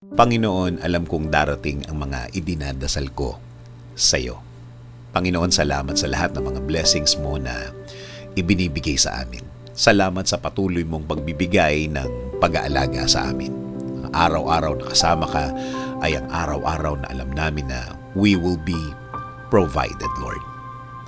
Panginoon, alam kong darating ang mga idinadasal ko sa iyo. Panginoon, salamat sa lahat ng mga blessings mo na ibinibigay sa amin. Salamat sa patuloy mong pagbibigay ng pag-aalaga sa amin. Ang araw-araw na kasama ka ay ang araw-araw na alam namin na we will be provided, Lord.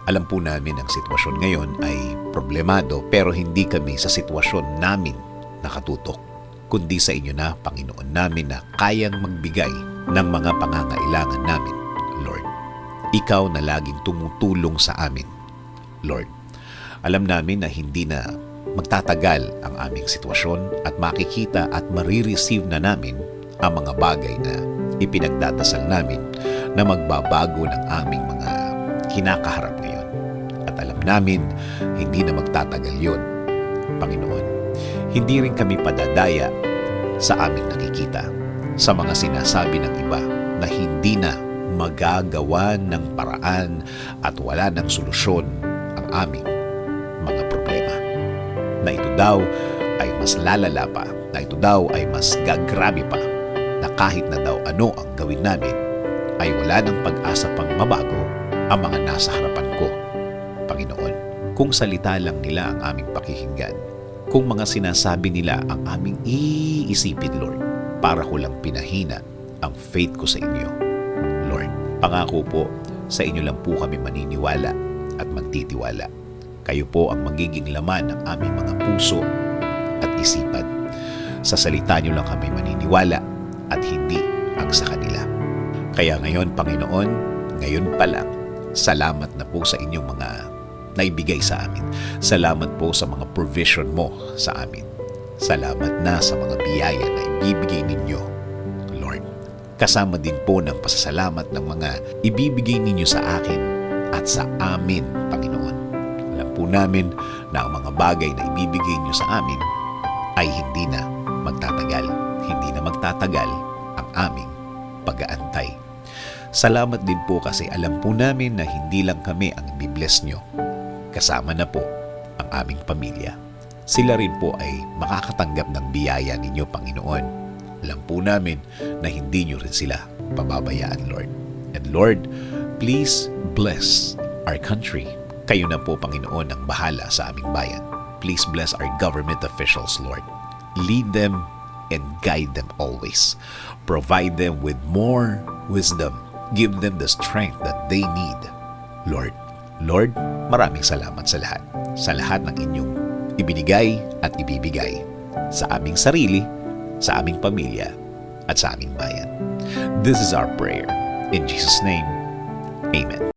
Alam po namin ang sitwasyon ngayon ay problemado pero hindi kami sa sitwasyon namin nakatutok, kundi sa inyo na, Panginoon namin, na kayang magbigay ng mga pangangailangan namin, Lord. Ikaw na laging tumutulong sa amin, Lord. Alam namin na hindi na magtatagal ang aming sitwasyon at makikita at marireceive na namin ang mga bagay na ipinagdadasal namin na magbabago ng aming mga kinakaharap ngayon. At alam namin, hindi na magtatagal yon, Panginoon. Hindi rin kami padadaya sa aming nakikita, sa mga sinasabi ng iba na hindi na magagawa ng paraan at wala ng solusyon ang aming mga problema. Na ito daw ay mas lalala pa, na ito daw ay mas gagrabe pa, na kahit na daw ano ang gawin namin, ay wala ng pag-asa pang mabago ang mga nasa harapan ko, Panginoon. Kung salita lang nila ang aming pakikinggan, kung mga sinasabi nila ang aming iisipin, Lord, para ko lang pinahina ang faith ko sa inyo, Lord. Pangako po, sa inyo lang po kami maniniwala at magtitiwala. Kayo po ang magiging laman ng aming mga puso at isipan. Sa salita nyo lang kami maniniwala at hindi ang sa kanila. Kaya ngayon, Panginoon, ngayon pa lang, salamat na po sa inyong mga naibigay sa amin. Salamat po sa mga provision mo sa amin. Salamat na sa mga biyaya na ibibigay ninyo, Lord. Kasama din po ng pasasalamat ng mga ibibigay ninyo sa akin at sa amin, Panginoon. Alam po namin na ang mga bagay na ibibigay niyo sa amin ay hindi na magtatagal. Hindi na magtatagal ang aming pag-aantay. Salamat din po kasi alam po namin na hindi lang kami ang ibibless nyo. Kasama na po ang aming pamilya. Sila rin po ay makakatanggap ng biyaya ninyo, Panginoon. Alam po namin na hindi nyo rin sila pababayaan, Lord. And Lord, please bless our country. Kayo na po, Panginoon, ang bahala sa aming bayan. Please bless our government officials, Lord. Lead them and guide them always. Provide them with more wisdom. Give them the strength that they need, Lord. Lord, maraming salamat sa lahat. Sa lahat ng inyong ibinigay at ibibigay sa aming sarili, sa aming pamilya, at sa aming bayan. This is our prayer. In Jesus' name, Amen.